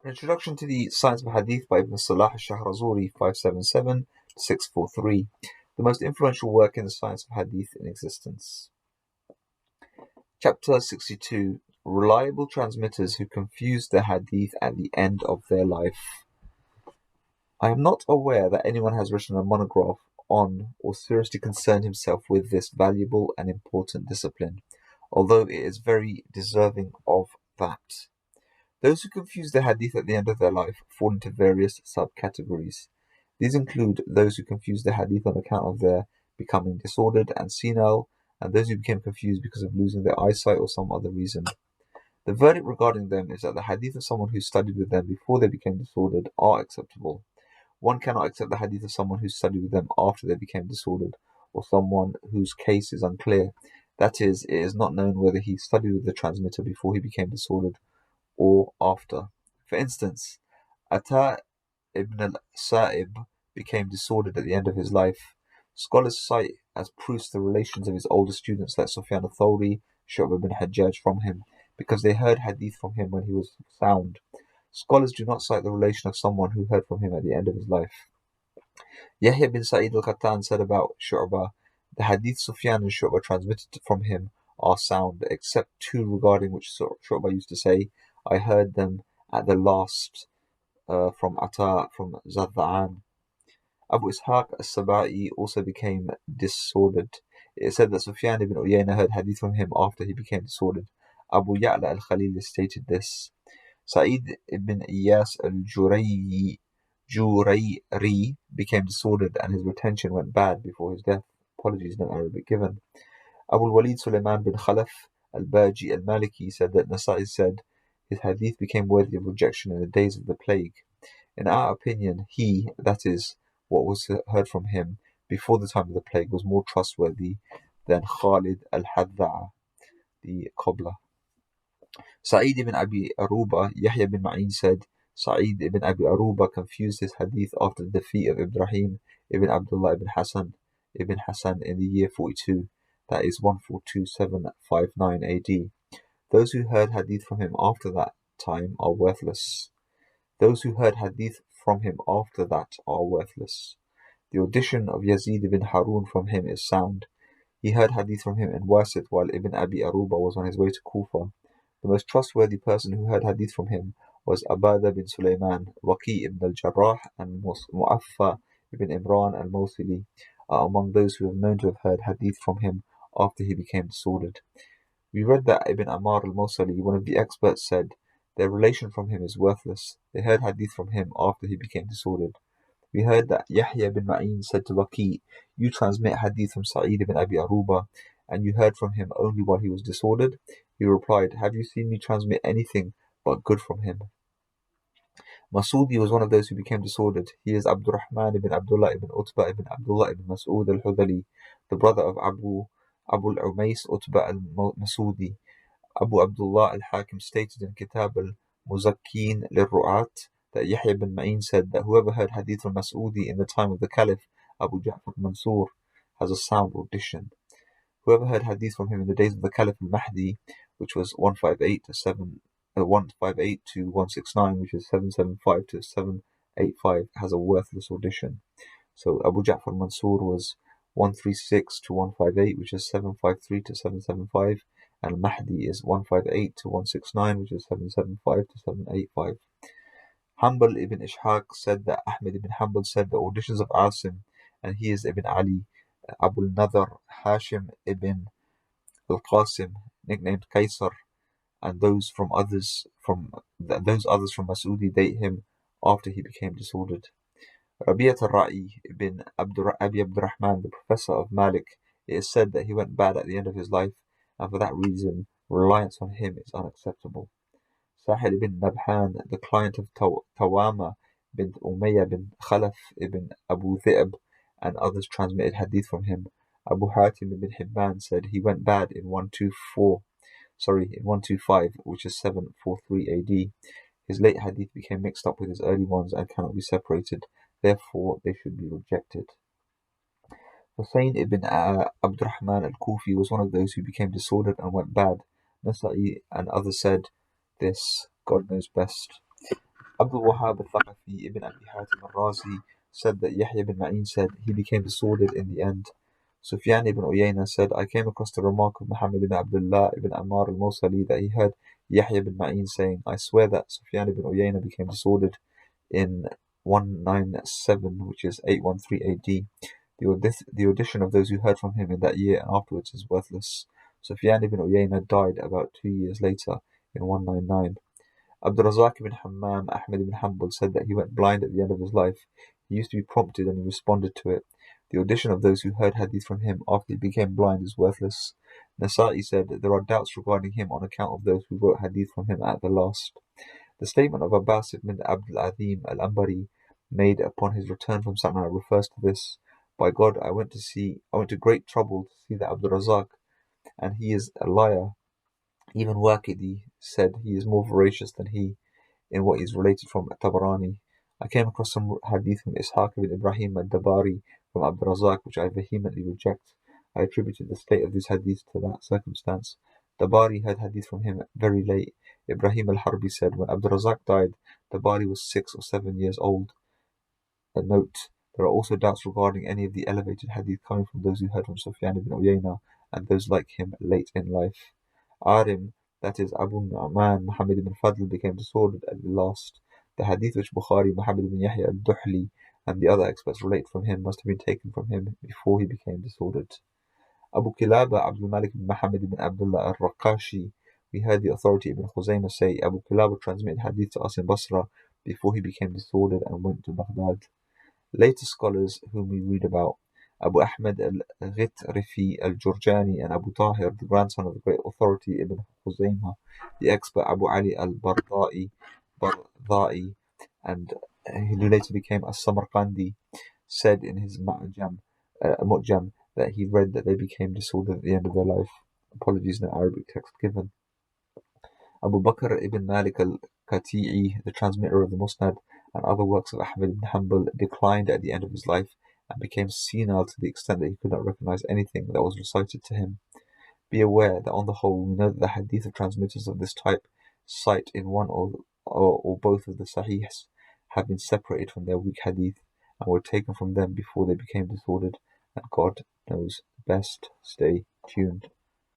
An Introduction to the Science of Hadith by Ibn Salah al-Shahrazuri 577-643, the most influential work in the science of Hadith in existence. Chapter 62, Reliable Transmitters Who Confuse the Hadith at the End of Their Life. I am not aware that anyone has written a monograph on or seriously concerned himself with this valuable and important discipline, although it is very deserving of that. Those who confuse the hadith at the end of their life fall into various subcategories. These include those who confuse the hadith on account of their becoming disordered and senile, and those who became confused because of losing their eyesight or some other reason. The verdict regarding them is that the hadith of someone who studied with them before they became disordered are acceptable. One cannot accept the hadith of someone who studied with them after they became disordered, or someone whose case is unclear. That is, it is not known whether he studied with the transmitter before he became disordered or after. For instance, Ata ibn al-Sa'ib became disordered at the end of his life. Scholars cite as proofs the relations of his older students like Sufyan al-Thawri, Shu'bah bin Hajjaj from him, because they heard hadith from him when he was sound. Scholars do not cite the relation of someone who heard from him at the end of his life. Yahya bin Sa'id al-Qattan said about Shu'bah, the hadith Sufyan and Shu'bah transmitted from him are sound, except two regarding which Shu'bah used to say, I heard them at the last from Ata from Zad'an. Abu Ishaq as-Saba'i also became disordered. It is said that Sufyan ibn Uyayna heard hadith from him after he became disordered. Abu Ya'la al-Khalili stated this. Sa'id ibn Iyas al-Jurayri became disordered and his retention went bad before his death. Apologies, no Arabic given. Abu al-Walid Sulaiman bin Khalaf al-Baji al-Maliki said that Nasa'i said his hadith became worthy of rejection in the days of the plague. In our opinion, he, that is, what was heard from him before the time of the plague, was more trustworthy than Khalid al-Hadda'a, the cobbler. Sa'id ibn Abi Aruba, Yahya bin Ma'in said, Sa'id ibn Abi Aruba confused his hadith after the defeat of Ibrahim ibn Abdullah ibn Hasan in the year 42, that is 142759 AD. Those who heard hadith from him after that time are worthless. Those who heard hadith from him after that are worthless. The audition of Yazid ibn Harun from him is sound. He heard hadith from him in Wasit while Ibn Abi Aruba was on his way to Kufa. The most trustworthy person who heard hadith from him was Abada bin Sulaiman. Waqi ibn al-Jarrah and Mu'affa ibn Imran al-Mawsili are among those who have known to have heard hadith from him after he became disordered. We read that Ibn Ammar al-Mawsili, one of the experts, said, their relation from him is worthless. They heard hadith from him after he became disordered. We heard that Yahya bin Ma'in said to Waqi, you transmit hadith from Sa'id ibn Abi Aruba, and you heard from him only while he was disordered? He replied, have you seen me transmit anything but good from him? Masudi was one of those who became disordered. He is Abdurrahman ibn Abdullah ibn Utbah ibn Abdullah ibn Mas'ud al-Hudali, the brother of Abu al-Umays Utbah al-Masudi. Abu Abdullah al-Hakim stated in Kitab al-Muzakkin lil-Ru'at that Yahya bin Ma'in said that whoever heard hadith from Mas'udi in the time of the Caliph, Abu Ja'far Mansur, has a sound audition. Whoever heard hadith from him in the days of the Caliph al-Mahdi, which was 158 to 169, which is 775 to 785, has a worthless audition. So Abu Ja'far Mansur was 136 to 158, which is 753 to 775, and Mahdi is 158 to 169, which is 775 to 785. Hanbal ibn Ishaq said that Ahmed ibn Hanbal said the auditions of Asim, and he is Ibn Ali, Abu al-Nadhr, Hashim ibn al-Qasim, nicknamed Qaisar, and those others from Mas'udi date him after he became disordered. Rabi'at al-Ra'i ibn Abi Abdurrahman, the professor of Malik, it is said that he went bad at the end of his life, and for that reason reliance on him is unacceptable. Sahil ibn Nabhan, the client of Tawama bin Umayyah bin Khalaf ibn Abu Dhi'b, and others transmitted hadith from him. Abu Hatim ibn Hibban said he went bad in 125, which is 743 AD. His late hadith became mixed up with his early ones and cannot be separated. Therefore, they should be rejected. Hussein ibn Abdurrahman al-Kufi was one of those who became disordered and went bad. Nasa'i and others said this, God knows best. Abdul Wahhab al-Thaqafi ibn Abi Hatim al-Razi said that Yahya ibn Ma'in said he became disordered in the end. Sufyan ibn Uyayna said, I came across the remark of Muhammad ibn Abdullah ibn Ammar al-Mawsali that he heard Yahya ibn Ma'in saying, I swear that Sufyan ibn Uyayna became disordered in 197, which is 813 AD. The audition of those who heard from him in that year and afterwards is worthless. Sufyan ibn Uyayna died about 2 years later in 199. Abdul Razak ibn Hammam Ahmad ibn Hanbal said that he went blind at the end of his life. He used to be prompted and he responded to it. The audition of those who heard hadith from him after he became blind is worthless. Nasa'i said that there are doubts regarding him on account of those who wrote hadith from him at the last. The statement of Abbas ibn Abdul Azim al-Anbari made upon his return from Sana'a refers to this. By God, I went to great trouble to see the Abdul Razak, and he is a liar. Even Waqidi said he is more voracious than he in what is related from Tabarani. I came across some hadith from Ishaq ibn Ibrahim al-Dabari from Abdul Razak, which I vehemently reject. I attributed the state of these hadiths to that circumstance. Dabari heard hadith from him very late. Ibrahim al-Harbi said, when Abdul Razak died, Dabari was 6 or 7 years old. A note, there are also doubts regarding any of the elevated hadith coming from those who heard from Sufyan ibn Uyayna and those like him late in life. Arim, that is Abu Nu'man Muhammad ibn Fadl, became disordered at the last. The hadith which Bukhari, Muhammad ibn Yahya al-Duhli and the other experts relate from him must have been taken from him before he became disordered. Abu Kilaba Abdul Malik ibn Muhammad ibn Abdullah al-Raqashi, we heard the authority Ibn Khuzaymah say, Abu Kilaba transmitted hadith to us in Basra before he became disordered and went to Baghdad. Later scholars whom we read about, Abu Ahmad al-Ghitrifi al-Jurjani and Abu Tahir, the grandson of the great authority Ibn Khuzaymah, the expert Abu Ali al-Bardai, and who later became a Samarkandi, said in his Mu'jam that he read that they became disordered at the end of their life. Apologies, no Arabic text given. Abu Bakr ibn Malik al-Kati'i, the transmitter of the Musnad and other works of Ahmad ibn Hanbal, declined at the end of his life and became senile to the extent that he could not recognize anything that was recited to him. Be aware that on the whole we know that the hadith of transmitters of this type cite in one or both of the sahihs have been separated from their weak hadith and were taken from them before they became disordered, and God knows best. Stay tuned.